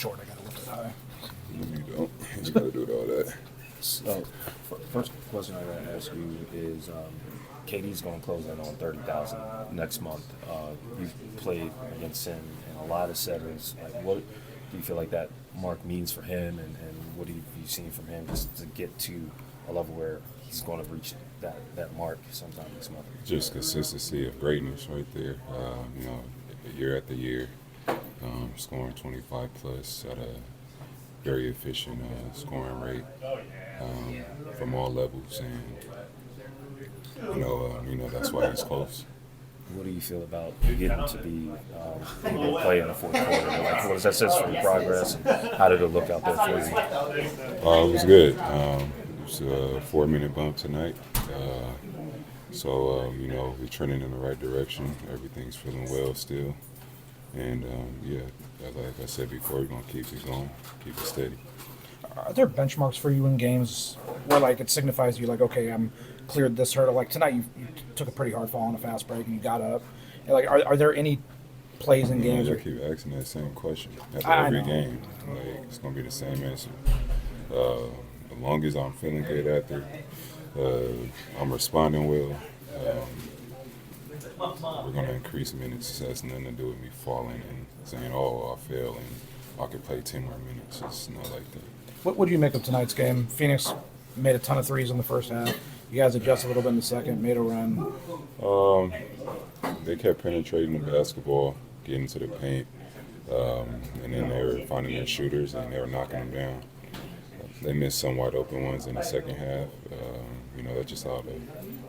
short. I got to lift it high. You don't. You got to do all that. So, first question I got to ask you is, KD's going to close in on 30,000 next month. You've played against him in a lot of settings. Like, what do you feel like that mark means for him, and what have you seen from him just to get to a level where he's going to reach that mark sometime this month? Just consistency of greatness right there. Year after year, scoring 25 plus at a very efficient scoring rate from all levels, and that's why he's close. What do you feel about getting to be able to play in the fourth quarter? Like, what does that say for your progress, and how did it look out there for you? It was good. It was a 4-minute bump tonight. We're trending in the right direction. Everything's feeling well still. And, like I said before, we're going to keep it going, keep it steady. Are there benchmarks for you in games where, like, it signifies you, like, okay, I'm cleared this hurdle? Like, tonight you took a pretty hard fall on a fast break and you got up. And, like, are there any plays in games? I keep asking that same question after every game. Like, it's going to be the same answer. As long as I'm feeling good after, I'm responding well, we're going to increase minutes. It has nothing to do with me falling and saying, I failed and I could play 10 more minutes. It's not like that. What do you make of tonight's game? Phoenix made a ton of threes in the first half. You guys adjusted a little bit in the second, made a run. They kept penetrating the basketball, getting to the paint, and then they were finding their shooters and they were knocking them down. They missed some wide open ones in the second half. That's just how the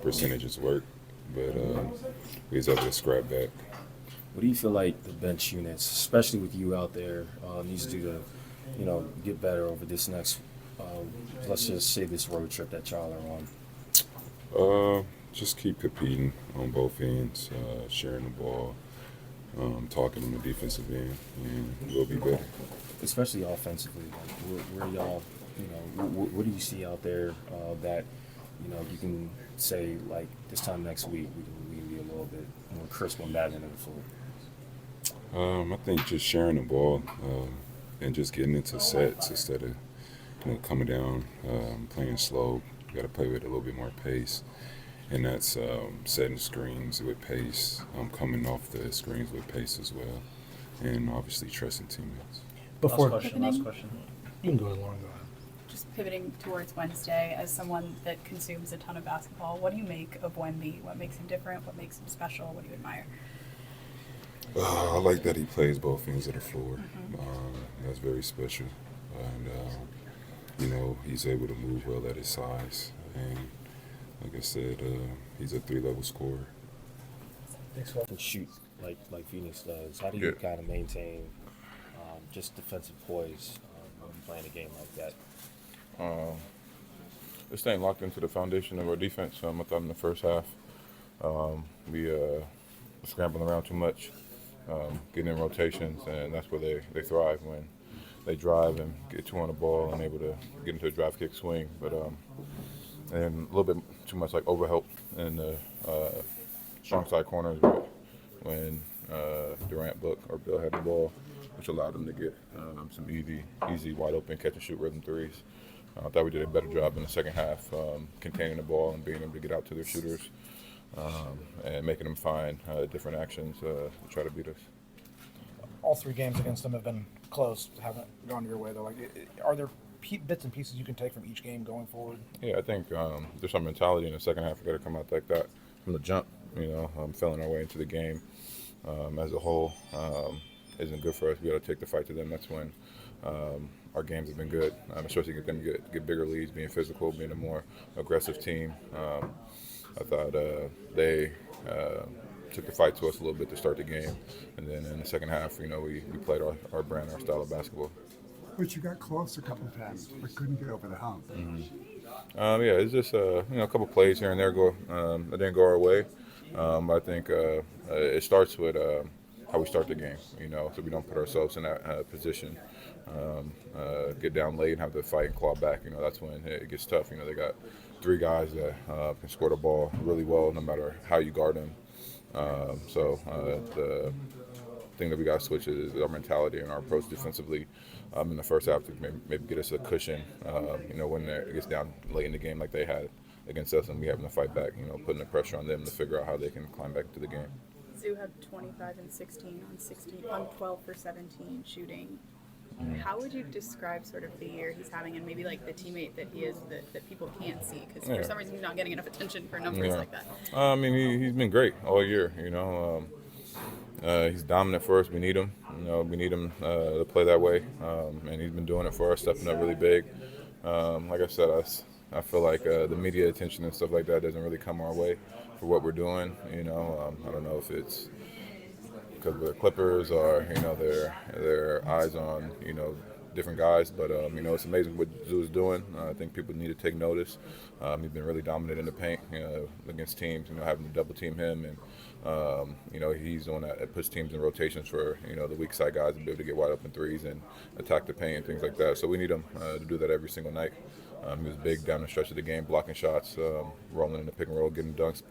percentages work. But we was able to scrap back. What do you feel like the bench units, especially with you out there, needs to do to, get better over this next, let's just say this road trip that y'all are on? Just keep competing on both ends, sharing the ball, talking on the defensive end, and we'll be better. Especially offensively, like where y'all, what do you see out there that, you can say, like, this time next week we can be a little bit more crisp on that end of the floor? I think just sharing the ball and just getting into sets instead of coming down, playing slow. You got to play with a little bit more pace, and that's setting screens with pace, coming off the screens with pace as well, and obviously trusting teammates. Last question. You can go ahead, Lauren. Go ahead. Just pivoting towards Wednesday, as someone that consumes a ton of basketball, what do you make of Wemby? What makes him different? What makes him special? What do you admire? I like that he plays both ends of the floor. That's very special. And, he's able to move well at his size. And like I said, he's a 3-level scorer. And shoot like Phoenix does. How do you kind of maintain just defensive poise when playing a game like that? Just staying locked into the foundation of our defense. I thought in the first half we were scrambling around too much, getting in rotations, and that's where they thrive, when they drive and get two on the ball and able to get into a drive kick swing. But and a little bit too much like overhelp in the strong side corners when Durant or Bill had the ball, which allowed them to get some easy wide open catch and shoot rhythm threes. I thought we did a better job in the second half containing the ball and being able to get out to their shooters and making them find different actions to try to beat us. All 3 games against them have been close, haven't gone your way, though. Like, are there bits and pieces you can take from each game going forward? Yeah, I think there's some mentality in the second half. We got to come out like that from the jump. Feeling our way into the game as a whole isn't good for us. We got to take the fight to them. That's when our games have been good, especially get them get bigger leads, being physical, being a more aggressive team. I thought they took the fight to us a little bit to start the game, and then in the second half, we played our brand, our style of basketball. But you got close a couple of times, but couldn't get over the hump. It's just a couple plays here and there that didn't go our way. I think it starts with how we start the game, so we don't put ourselves in that position, get down late and have to fight and claw back. That's when it gets tough. They got 3 guys that can score the ball really well no matter how you guard them. I thing that we got to switch is our mentality and our approach defensively in the first half to maybe get us a cushion, when it gets down late in the game like they had against us and we having to fight back, putting the pressure on them to figure out how they can climb back to the game. Zoo had 25 and 16 on 12 for 17 shooting. How would you describe sort of the year he's having and maybe like the teammate that he is that people can't see? Because for some reason he's not getting enough attention for numbers like that. He's been great all year, he's dominant for us. We need him. We need him to play that way, and he's been doing it for us, stepping up really big. Like I said, I feel like the media attention and stuff like that doesn't really come our way for what we're doing. I don't know if it's because we're Clippers or their eyes on different guys, but it's amazing what Zoo's doing. I think people need to take notice. He's been really dominant in the paint against teams. Having to double team him, and he's the one that puts teams in rotations for the weak side guys to be able to get wide open threes and attack the paint and things like that. So we need him to do that every single night. He was big down the stretch of the game, blocking shots, rolling in the pick and roll, getting dunks,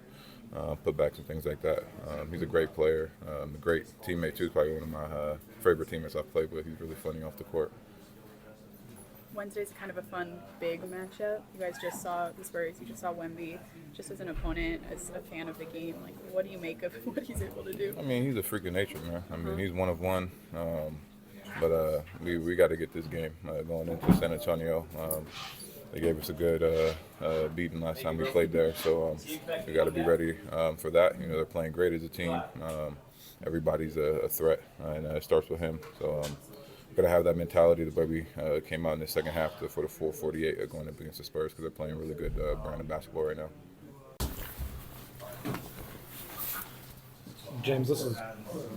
putbacks and things like that. He's a great player, a great teammate too. He's probably one of my favorite teammates I've played with. He's really funny off the court. Wednesday's kind of a fun, big matchup. You guys just saw the Spurs. You just saw Wemby. Just as an opponent, as a fan of the game, like, what do you make of what he's able to do? He's a freak of nature, man. He's one of one. But we got to get this game going into San Antonio. They gave us a good beating last time we played there, so we got to be ready for that. They're playing great as a team. Everybody's a threat, and it starts with him. So got to have that mentality the way we came out in the second half for the full 48 going up against the Spurs because they're playing really good brand of basketball right now. James, this is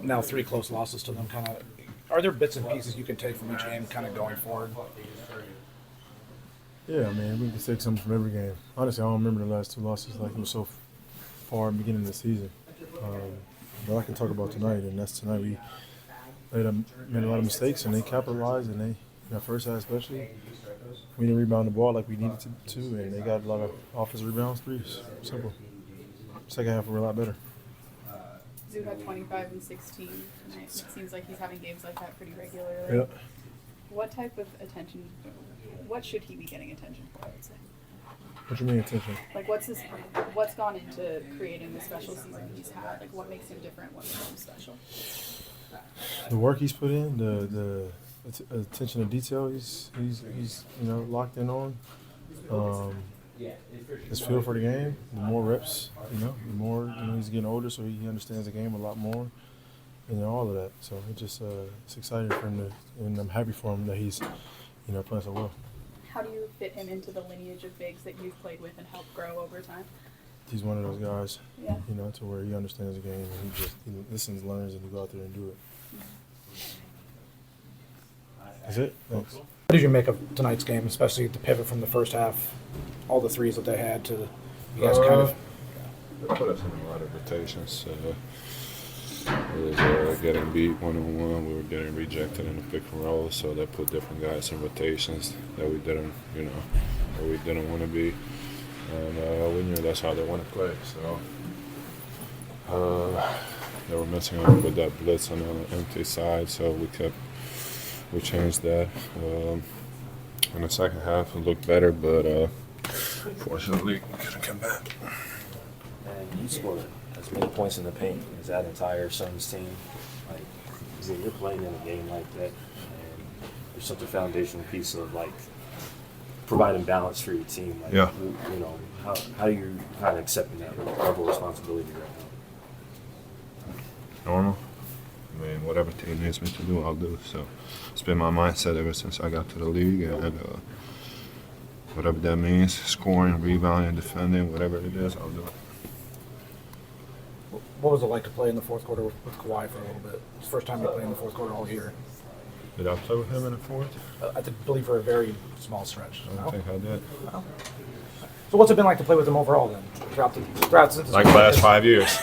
now 3 close losses to them. Kind of, are there bits and pieces you can take from each game, kind of going forward? Yeah, we can take something from every game. Honestly, I don't remember the last 2 losses. Like, it was so far in the beginning of the season. But I can talk about tonight, and that's tonight. We made a lot of mistakes, and they capitalized, and in that first half especially, we didn't rebound the ball like we needed to, and they got a lot of offensive rebounds, threes. Simple. Second half, we were a lot better. Zoo had 25 and 16 tonight. It seems like he's having games like that pretty regularly. Yep. What type of attention, what should he be getting attention for, I would say? What you mean attention? Like, what's gone into creating the special season he's had? Like, what makes him different? What makes him special? The work he's put in, the attention to detail he's locked in on. His feel for the game, the more reps, the more he's getting older, so he understands the game a lot more, and all of that. So it's exciting for him and I'm happy for him that he's playing so well. How do you fit him into the lineage of bigs that you've played with and helped grow over time? He's one of those guys, Yeah. to where he understands the game and he listens, learns, and he go out there and do it. That's it. Thanks. What did you make of tonight's game, especially the pivot from the first half, all the threes that they had to you guys kind of? They put us in a lot of rotations. It was getting beat one-on-one. We were getting rejected in the pick and roll, so they put different guys in rotations that we didn't, where we didn't want to be. And we knew that's how they want to play. So they were messing up with that blitz on the empty side, so we changed that. In the second half, it looked better, but fortunately, couldn't come back. And you scored as many points in the paint as that entire Suns team. Like, you're playing in a game like that, and you're such a foundational piece of providing balance for your team. Yeah. How are you kind of accepting that level of responsibility right now? Normal. Whatever team needs me to do, I'll do. So it's been my mindset ever since I got to the league, and whatever that means, scoring, rebounding, defending, whatever it is, I'll do it. What was it like to play in the fourth quarter with Kawhi for a little bit? It's the first time you played in the fourth quarter all year. Did I play with him in the fourth? I believe for a very small stretch. I don't think I did. So what's it been like to play with him overall then? Throughout since Like the last 5 years.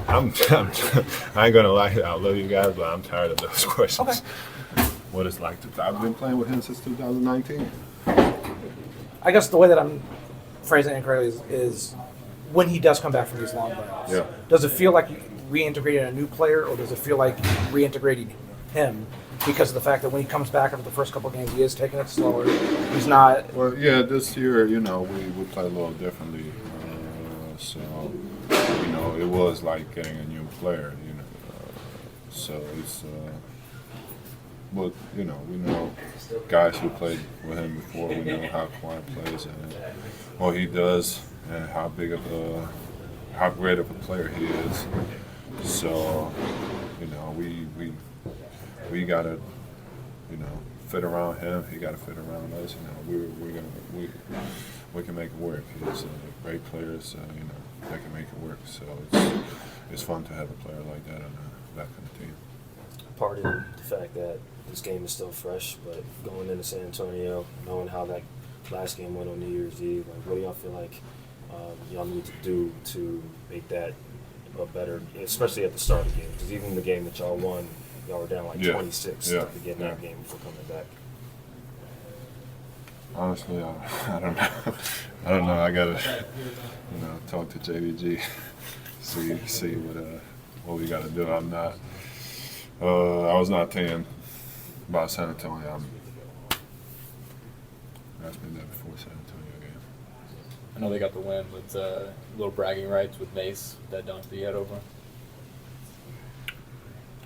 I ain't gonna lie, I love you guys, but I'm tired of those questions. Okay. What it's like I've been playing with him since 2019. I guess the way that I'm phrasing it correctly is when he does come back from these long layoffs, Yeah. does it feel like reintegrating a new player, or does it feel like reintegrating him because of the fact that when he comes back after the first couple of games, he is taking it slower. He's not. Well, yeah, this year, we play a little differently. So, it was like getting a new player, so it's, but, we know guys who played with him before. We know how Kawhi plays and what he does and how great of a player he is. So, we gotta, fit around him. He gotta fit around us. We can make it work. He's a great player, so they can make it work. So it's fun to have a player like that on that kind of team. Part of the fact that this game is still fresh, but going into San Antonio, knowing how that last game went on New Year's Eve, like what do y'all feel like y'all need to do to make that a better, especially at the start of the game? Because even the game that y'all won, y'all were down like 26 to begin that game before coming back. Honestly, I don't know. I don't know. I gotta, talk to JVG, see what we gotta do. I'm not. I was not thinking about San Antonio. Asked me that before San Antonio game. I know they got the win, but little bragging rights with Mace, that dunk that you had over.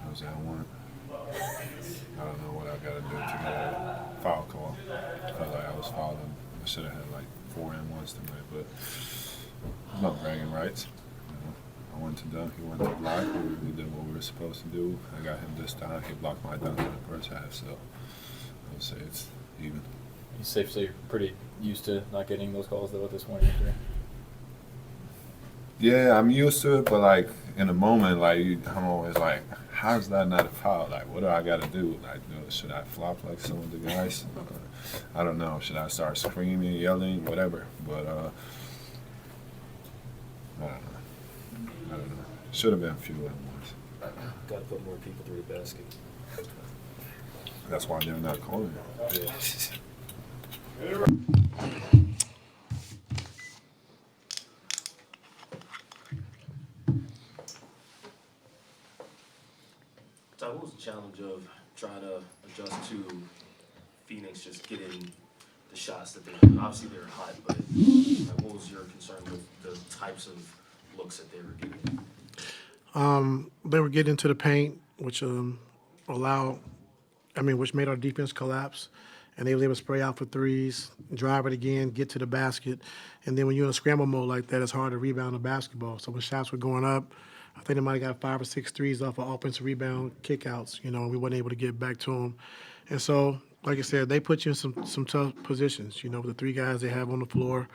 I was at one. I don't know what I got to do to get a foul call. I felt like I was fouled. I should have had like 4 and 1s tonight, but there's no bragging rights. I went to dunk, he went to block. We did what we were supposed to do. I got him this time. He blocked my dunk in the first half, so I would say it's even. You safe to say you're pretty used to not getting those calls though at this point in your career? Yeah, I'm used to it, but like in the moment, I'm always like, how's that not a foul? Like, what do I got to do? Like, should I flop like some of the guys? I don't know. Should I start screaming, yelling, whatever? But I don't know. Should have been fewer than once. Got to put more people through the basket. That's why they're not calling it. Yeah. So what was the challenge of trying to adjust to Phoenix just getting the shots that they were? Obviously they were hot, but what was your concern with the types of looks that they were getting? They were getting into the paint, which which made our defense collapse. And they were able to spray out for threes, drive it again, get to the basket. And then when you're in a scramble mode like that, it's hard to rebound a basketball. So when shots were going up, I think they might have got 5 or 6 threes off of offensive rebound kickouts, and we weren't able to get back to them. And so, like I said, they put you in some tough positions, with the 3 guys they have on the floor.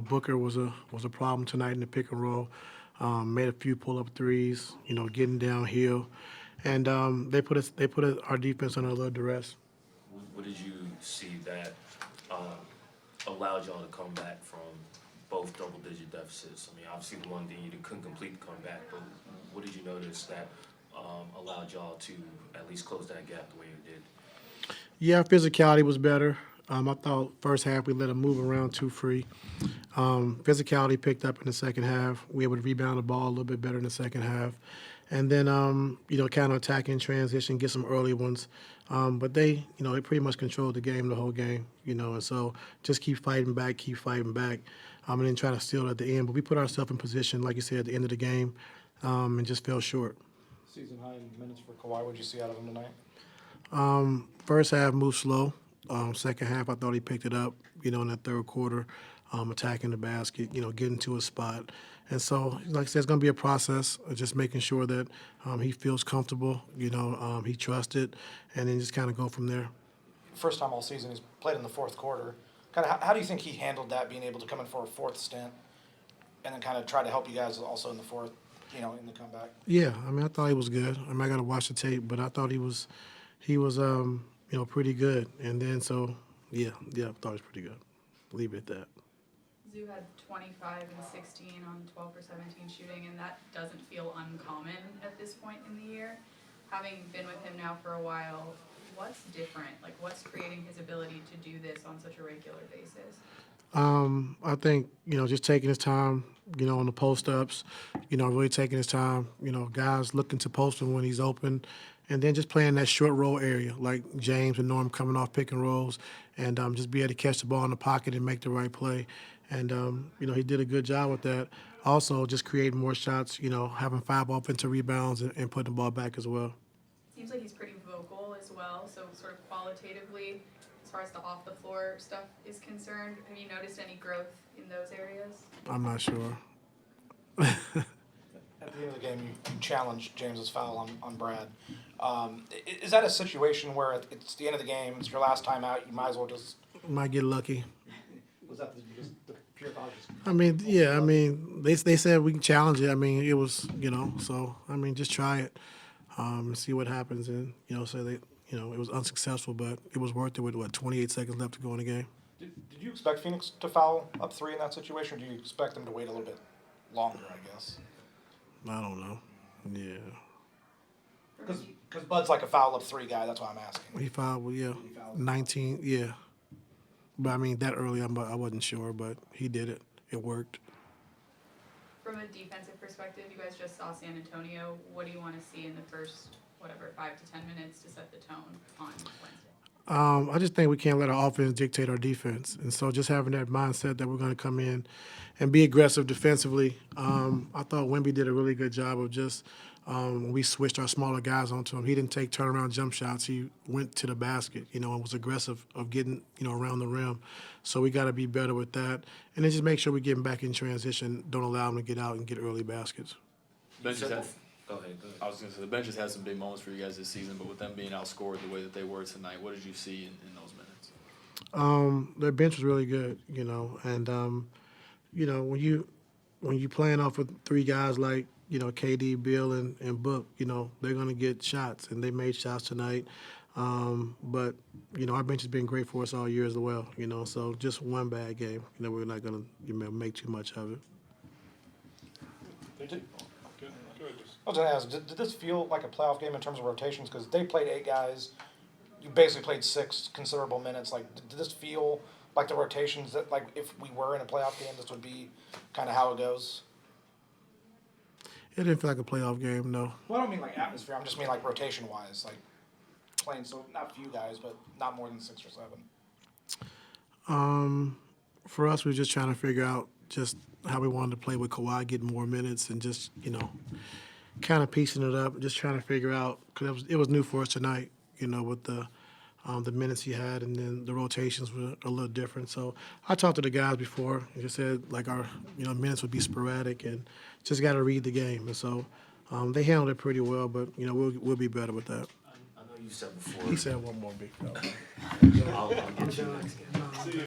Booker was a problem tonight in the pick and roll. Made a few pull-up threes, getting downhill. And they put our defense under a little duress. What did you see that allowed y'all to come back from both double-digit deficits? I mean, obviously the one thing you couldn't complete the comeback, but what did you notice that allowed y'all to at least close that gap the way you did? Yeah, physicality was better. I thought first half we let them move around too free. Physicality picked up in the second half. We were able to rebound the ball a little bit better in the second half. And then, counter-attacking, transition, get some early ones. But they pretty much controlled the game the whole game, and so just keep fighting back, and then try to steal at the end. But we put ourselves in position, like you said, at the end of the game, and just fell short. Season high in minutes for Kawhi. What did you see out of him tonight? First half moved slow. Second half, I thought he picked it up, in that third quarter, attacking the basket, getting to a spot. And so, like I said, it's going to be a process of just making sure that he feels comfortable, he trusts it, and then just kind of go from there. First time all season he's played in the fourth quarter. Kind of, how do you think he handled that, being able to come in for a fourth stint and then kind of try to help you guys also in the fourth, in the comeback? Yeah, I thought he was good. I got to watch the tape, but I thought he was pretty good. And then so, I thought he was pretty good. Leave it at that. Zoo had 25 and 16 on 12 for 17 shooting, and that doesn't feel uncommon at this point in the year. Having been with him now for a while, what's different? Like, what's creating his ability to do this on such a regular basis? I think, just taking his time, on the post-ups, really taking his time, guys looking to post him when he's open, and then just playing that short roll area, like James and Norm coming off pick and rolls, and just be able to catch the ball in the pocket and make the right play. And, he did a good job with that. Also, just creating more shots, having 5 offensive rebounds and putting the ball back as well. Seems like he's pretty vocal as well, so sort of qualitatively, as far as the off-the-floor stuff is concerned, have you noticed any growth in those areas? I'm not sure. At the end of the game, you challenged James's foul on Brad. Is that a situation where it's the end of the game, it's your last time out, you might as well just... Might get lucky. Was that just the pure thought? They said we can challenge it. It was, so, just try it and see what happens. And, say they, it was unsuccessful, but it was worth it with, 28 seconds left to go in the game. Did you expect Phoenix to foul up 3 in that situation, or do you expect them to wait a little bit longer, I guess? I don't know. Yeah. Because Bud's like a foul up 3 guy, that's why I'm asking. He fouled, 19, yeah. But, that early, I wasn't sure, but he did it. It worked. From a defensive perspective, you guys just saw San Antonio. What do you want to see in the first, 5 to 10 minutes to set the tone on Wednesday? I just think we can't let our offense dictate our defense. And so just having that mindset that we're going to come in and be aggressive defensively. I thought Wemby did a really good job of just when we switched our smaller guys onto him. He didn't take turnaround jump shots. He went to the basket, and was aggressive of getting, around the rim. So we got to be better with that. And then just make sure we get him back in transition. Don't allow him to get out and get early baskets. Benches Go had, ahead. I was going to say the benches had some big moments for you guys this season, but with them being outscored the way that they were tonight, what did you see in those minutes? Their bench was really good, and when you playing off with 3 guys like KD, Bill, and Book, they're gonna get shots, and they made shots tonight. But our bench has been great for us all year as well. So just one bad game, we're not gonna make too much of it. I was going to ask, did this feel like a playoff game in terms of rotations? Because they played 8 guys. You basically played 6 considerable minutes. Like, did this feel like the rotations that, like, if we were in a playoff game, this would be kind of how it goes? It didn't feel like a playoff game, no. Well, I don't mean like atmosphere. I just mean like rotation-wise. Like, playing, so not few guys, but not more than 6 or 7. For us, we were just trying to figure out just how we wanted to play with Kawhi, getting more minutes, and just, kind of piecing it up, just trying to figure out, because it was new for us tonight, with the minutes he had, and then the rotations were a little different. So I talked to the guys before and just said, like, our minutes would be sporadic and just got to read the game. And so they handled it pretty well, but, we'll be better with that. I know you said before. He said one more big fella. I'll get you next game.